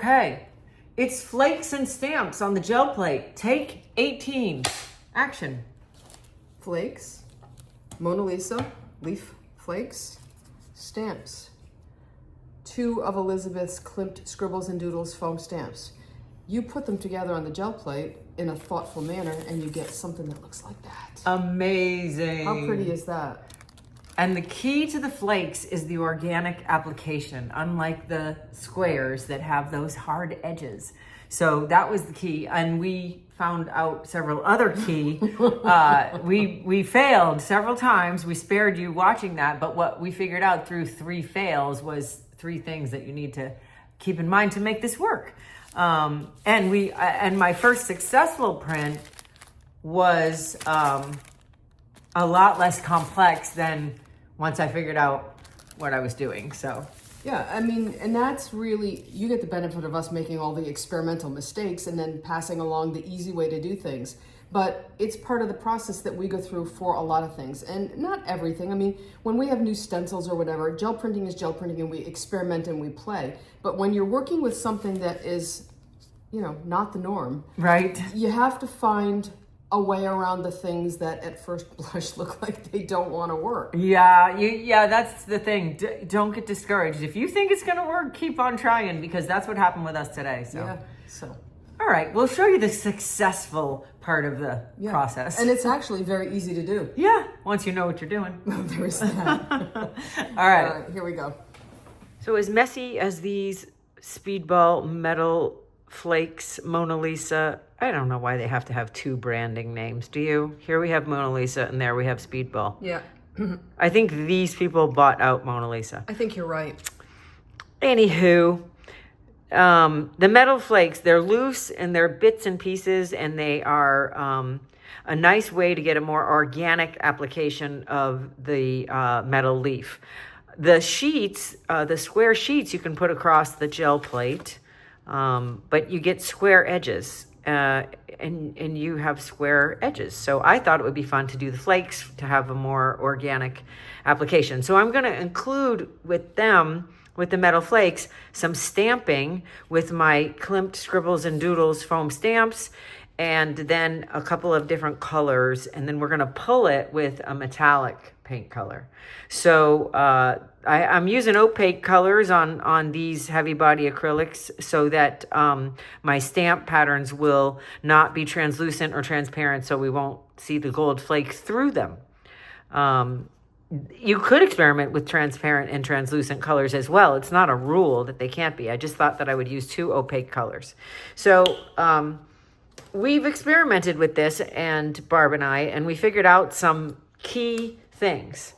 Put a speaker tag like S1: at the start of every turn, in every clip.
S1: Okay, it's Flakes and Stamps on the gel plate. Take 18. Action.
S2: Flakes, Mona Lisa, leaf flakes, stamps. 2 of Elizabeth's Klimt Scribbles and Doodles foam stamps. You put them together on the gel plate in a thoughtful manner and you get something that looks like that.
S1: Amazing.
S2: How pretty is that?
S1: And the key to the flakes is the organic application, unlike the squares that have those hard edges. So that was the key. And we found out several other key. We failed several times. We spared you watching that. But what we figured out through 3 fails was 3 things that you need to keep in mind to make this work. And my first successful print was a lot less complex than once I figured out what I was doing, so.
S2: Yeah, I mean, and that's really, you get the benefit of us making all the experimental mistakes and then passing along the easy way to do things. But it's part of the process that we go through for a lot of things, and not everything. I mean, when we have new stencils or whatever, gel printing is gel printing and we experiment and we play. But when you're working with something that is, you know, not the norm,
S1: right?
S2: You have to find a way around the things that at first blush look like they don't want to work.
S1: Yeah, that's the thing. Don't get discouraged. If you think it's going to work, keep on trying, because that's what happened with us today. So.
S2: Yeah, so.
S1: All right, we'll show you the successful part of the process.
S2: And it's actually very easy to do.
S1: Yeah, once you know what you're doing.
S2: There's that.
S1: All right,
S2: here we go.
S1: So as messy as these Speedball Metal Flakes Mona Lisa, I don't know why they have to have 2 branding names. Do you? Here we have Mona Lisa and there we have Speedball.
S2: Yeah.
S1: I think these people bought out Mona Lisa.
S2: I think you're right.
S1: Anywho, the metal flakes, they're loose and they're bits and pieces, and they are a nice way to get a more organic application of the metal leaf. The sheets, the square sheets, you can put across the gel plate, but you get square edges, and you have square edges. So I thought it would be fun to do the flakes to have a more organic application. So I'm going to include with them, with the metal flakes, some stamping with my Klimt Scribbles and Doodles foam stamps, and then a couple of different colors, and then we're going to pull it with a metallic paint color. So I'm using opaque colors on these heavy body acrylics so that my stamp patterns will not be translucent or transparent, so we won't see the gold flake through them. You could experiment with transparent and translucent colors as well. It's not a rule that they can't be. I just thought that I would use 2 opaque colors. So we've experimented with this, and Barb and I, and we figured out some key things.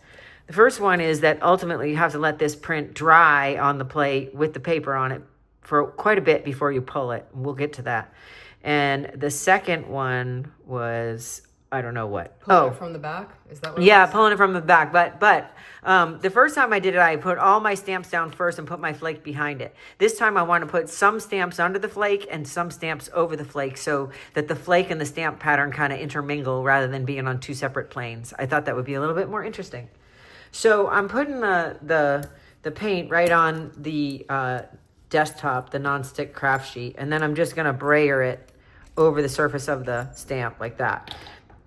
S1: The first one is that ultimately you have to let this print dry on the plate with the paper on it for quite a bit before you pull it. We'll get to that. And the second one was, I don't know what.
S2: Pulling it from the back? Is that what
S1: Yeah, pulling it from the back. But the first time I did it, I put all my stamps down first and put my flake behind it. This time I want to put some stamps under the flake and some stamps over the flake so that the flake and the stamp pattern kind of intermingle rather than being on 2 separate planes. I thought that would be a little bit more interesting. So I'm putting the paint right on the desktop, the nonstick craft sheet, and then I'm just going to brayer it over the surface of the stamp like that.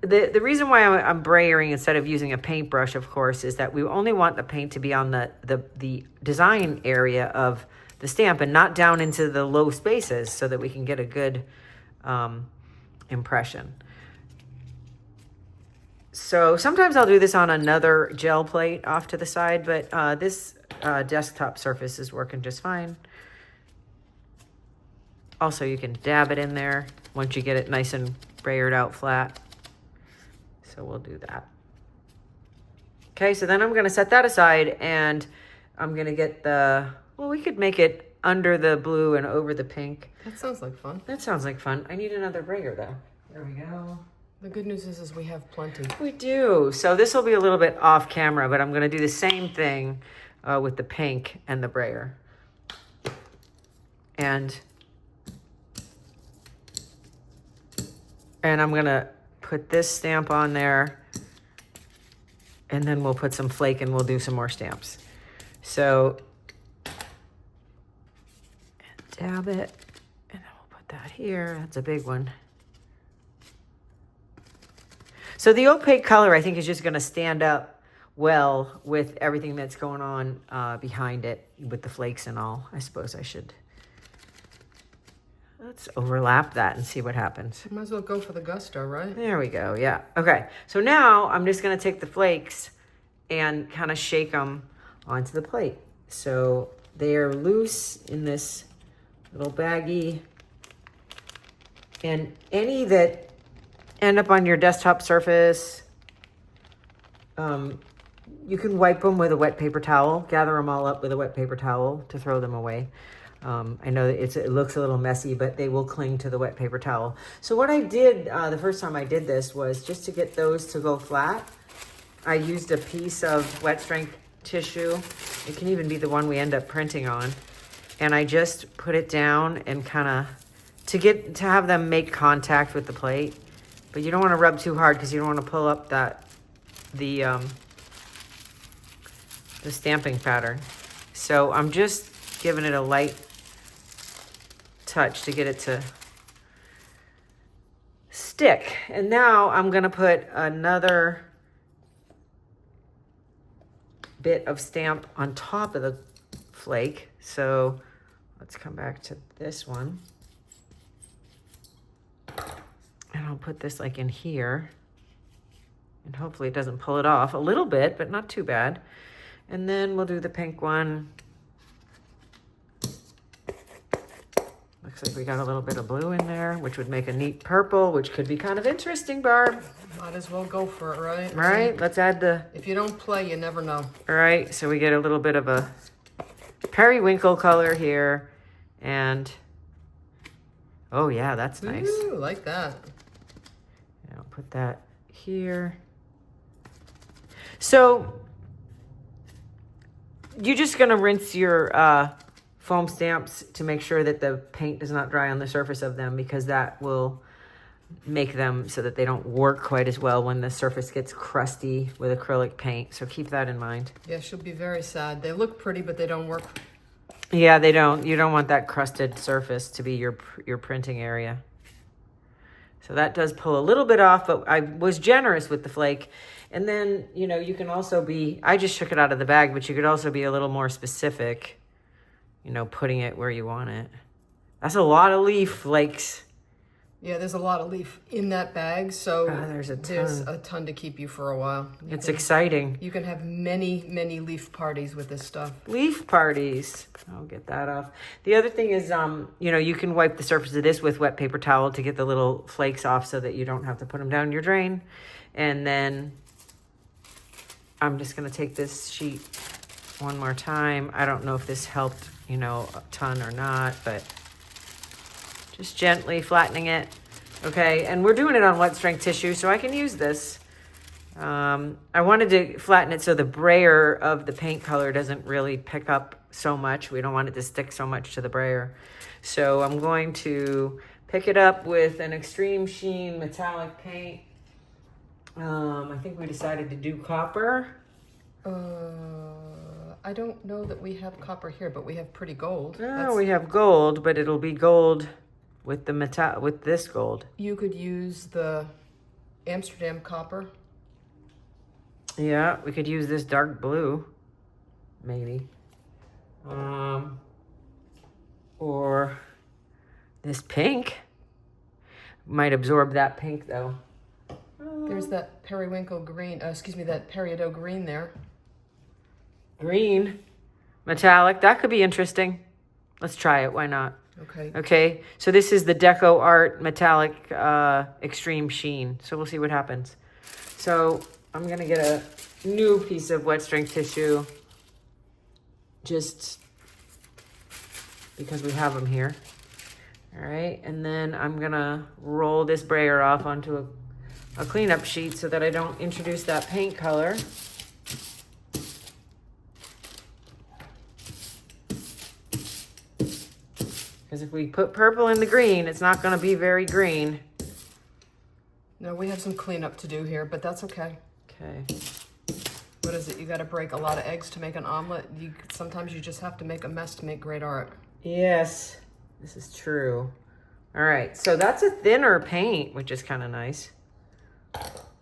S1: The reason why I'm brayering instead of using a paintbrush, of course, is that we only want the paint to be on the design area of the stamp and not down into the low spaces so that we can get a good impression. So sometimes I'll do this on another gel plate off to the side, but this desktop surface is working just fine. Also, you can dab it in there once you get it nice and brayered out flat. So we'll do that. Okay, so then I'm going to set that aside, and I'm going to get we could make it under the blue and over the pink.
S2: That sounds like fun.
S1: That sounds like fun. I need another brayer, though. There we go.
S2: The good news is we have plenty.
S1: We do. So this will be a little bit off camera, but I'm going to do the same thing with the pink and the brayer. And I'm going to put this stamp on there, and then we'll put some flake and we'll do some more stamps. So, and dab it, and then we'll put that here. That's a big one. So the opaque color, I think, is just going to stand up well with everything that's going on behind it with the flakes and all. I suppose I should. Let's overlap that and see what happens.
S2: Might as well go for the gusto, right?
S1: There we go, yeah. Okay, so now I'm just going to take the flakes and kind of shake them onto the plate. So they are loose in this little baggie. And any that end up on your desktop surface, you can wipe them with a wet paper towel, gather them all up with a wet paper towel to throw them away. I know that it looks a little messy, but they will cling to the wet paper towel. So what I did the first time I did this was just to get those to go flat. I used a piece of wet strength tissue. It can even be the one we end up printing on. And I just put it down and kind of to have them make contact with the plate. But you don't want to rub too hard because you don't want to pull up the stamping pattern. So I'm just giving it a light touch to get it to stick. And now I'm going to put another bit of stamp on top of the flake. So let's come back to this one. And I'll put this like in here. And hopefully it doesn't pull it off a little bit, but not too bad. And then we'll do the pink one. Looks like we got a little bit of blue in there, which would make a neat purple, which could be kind of interesting, Barb.
S2: Might as well go for it, right?
S1: Right, let's add the...
S2: If you don't play, you never know.
S1: All right, so we get a little bit of a periwinkle color here. And, oh yeah, that's nice.
S2: Ooh, like that.
S1: And I'll put that here. So, you're just gonna rinse your foam stamps to make sure that the paint does not dry on the surface of them, because that will make them so that they don't work quite as well when the surface gets crusty with acrylic paint. So keep that in mind.
S2: Yeah, she'll be very sad. They look pretty, but they don't work.
S1: Yeah, they don't. You don't want that crusted surface to be your printing area. So that does pull a little bit off, but I was generous with the flake. And then, you know, you can also be, I just shook it out of the bag, but you could also be a little more specific, you know, putting it where you want it. That's a lot of leaf flakes.
S2: Yeah, there's a lot of leaf in that bag, so
S1: there's a
S2: ton to keep you for a while.
S1: It's exciting.
S2: You can have many, many leaf parties with this stuff.
S1: Leaf parties. I'll get that off. The other thing is, you know, you can wipe the surface of this with wet paper towel to get the little flakes off so that you don't have to put them down your drain. And then I'm just going to take this sheet one more time. I don't know if this helped, you know, a ton or not, but just gently flattening it. Okay, and we're doing it on wet strength tissue, so I can use this. I wanted to flatten it so the brayer of the paint color doesn't really pick up so much. We don't want it to stick so much to the brayer. So I'm going to pick it up with an extreme sheen metallic paint. I think we decided to do copper.
S2: I don't know that we have copper here, but we have pretty gold.
S1: Oh, we have gold, but it'll be gold with the metal, with this gold.
S2: You could use the Amsterdam copper.
S1: Yeah, we could use this dark blue, maybe. Or this pink. Might absorb that pink though.
S2: There's that periwinkle green, that peridot green there.
S1: Green, metallic, that could be interesting. Let's try it, why not?
S2: Okay.
S1: Okay, so this is the Deco Art Metallic Extreme Sheen. So we'll see what happens. So I'm gonna get a new piece of wet strength tissue, just because we have them here. All right, and then I'm gonna roll this brayer off onto a cleanup sheet so that I don't introduce that paint color. Because if we put purple in the green, it's not going to be very green.
S2: No, we have some cleanup to do here, but that's okay.
S1: Okay.
S2: What is it? You got to break a lot of eggs to make an omelet. Sometimes you just have to make a mess to make great art.
S1: Yes. This is true. All right, so that's a thinner paint, which is kind of nice.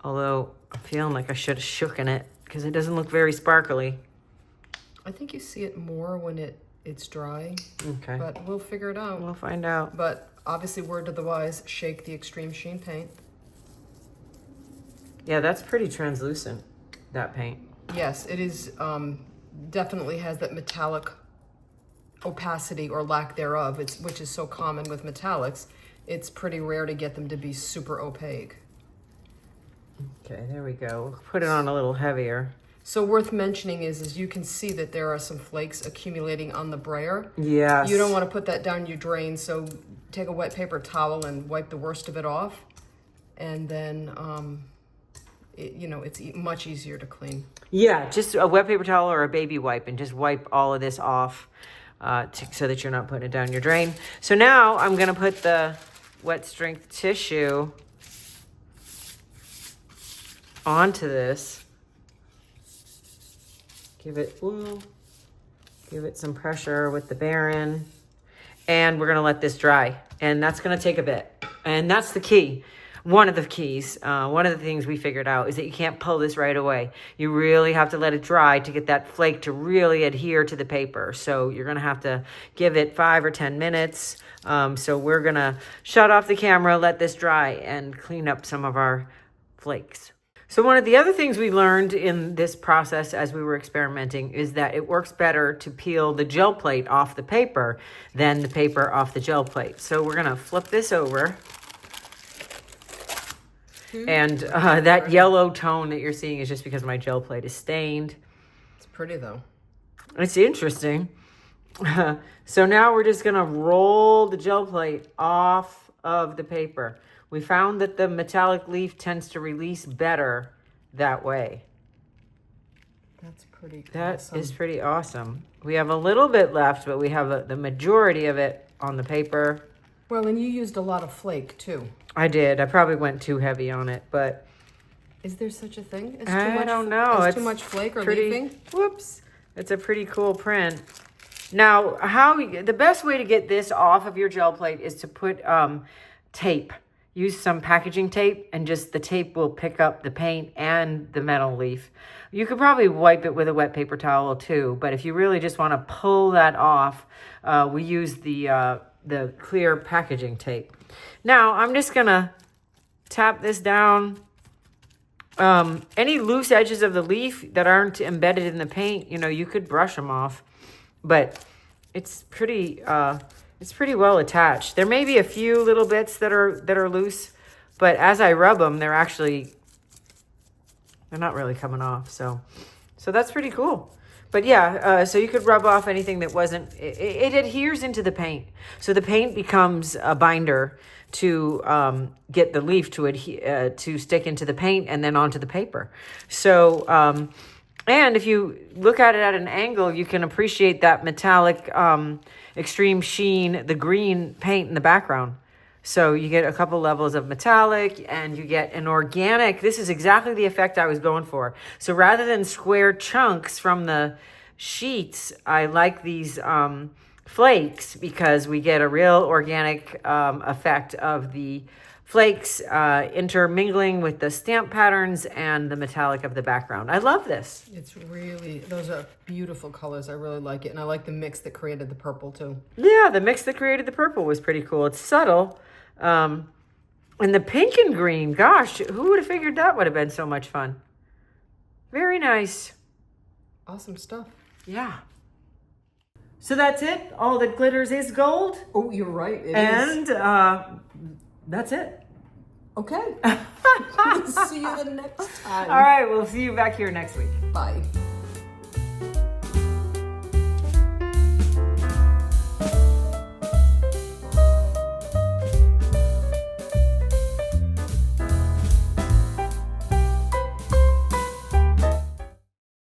S1: Although I'm feeling like I should have shooken it because it doesn't look very sparkly.
S2: I think you see it more when it's dry.
S1: Okay.
S2: But we'll figure it out.
S1: We'll find out.
S2: But obviously, word to the wise, shake the extreme sheen paint.
S1: Yeah, that's pretty translucent, that paint.
S2: Yes, it is, definitely has that metallic opacity or lack thereof, which is so common with metallics. It's pretty rare to get them to be super opaque.
S1: Okay, there we go. We'll put it on a little heavier.
S2: So worth mentioning is you can see that there are some flakes accumulating on the brayer.
S1: Yes.
S2: You don't want to put that down your drain, so take a wet paper towel and wipe the worst of it off. And then, it's much easier to clean.
S1: Yeah, just a wet paper towel or a baby wipe and just wipe all of this off so that you're not putting it down your drain. So now I'm going to put the wet strength tissue onto this. Give it some pressure with the Baron. And we're going to let this dry. And that's going to take a bit. And that's the key. One of the keys, one of the things we figured out is that you can't pull this right away. You really have to let it dry to get that flake to really adhere to the paper. So you're going to have to give it 5 or 10 minutes. So we're going to shut off the camera, let this dry, and clean up some of our flakes. So one of the other things we learned in this process as we were experimenting is that it works better to peel the gel plate off the paper than the paper off the gel plate. So we're going to flip this over. And that yellow tone that you're seeing is just because my gel plate is stained.
S2: It's pretty though.
S1: It's interesting. So now we're just going to roll the gel plate off of the paper. We found that the metallic leaf tends to release better that way.
S2: That's pretty
S1: That
S2: awesome.
S1: is pretty awesome. We have a little bit left, but we have the majority of it on the paper.
S2: Well, and you used a lot of flake too.
S1: I did. I probably went too heavy on it, but
S2: Is there such a thing as
S1: I don't know.
S2: As too much flake or leafing?
S1: Whoops. It's a pretty cool print. Now, the best way to get this off of your gel plate is to put tape. Use some packaging tape, and just the tape will pick up the paint and the metal leaf. You could probably wipe it with a wet paper towel too, but if you really just want to pull that off, we use the clear packaging tape. Now, I'm just going to tap this down. Any loose edges of the leaf that aren't embedded in the paint, you could brush them off, but it's pretty well attached. There may be a few little bits that are loose, but as I rub them, they're not really coming off. So that's pretty cool. But yeah, so you could rub off anything that wasn't, it adheres into the paint. So the paint becomes a binder to get the leaf to stick into the paint and then onto the paper. So, and if you look at it at an angle, you can appreciate that metallic extreme sheen, the green paint in the background. So you get a couple levels of metallic and you get an organic. This is exactly the effect I was going for. So rather than square chunks from the sheets, I like these flakes because we get a real organic effect of the flakes intermingling with the stamp patterns and the metallic of the background. I love this.
S2: Those are beautiful colors. I really like it. And I like the mix that created the purple too.
S1: Yeah, the mix that created the purple was pretty cool. It's subtle. And the pink and green, gosh, who would have figured that would have been so much fun? Very nice.
S2: Awesome stuff.
S1: Yeah. So that's it. All that glitters is gold.
S2: Oh, you're right. It
S1: is. That's it.
S2: Okay. See you the next time.
S1: All right, we'll see you back here next week.
S2: Bye.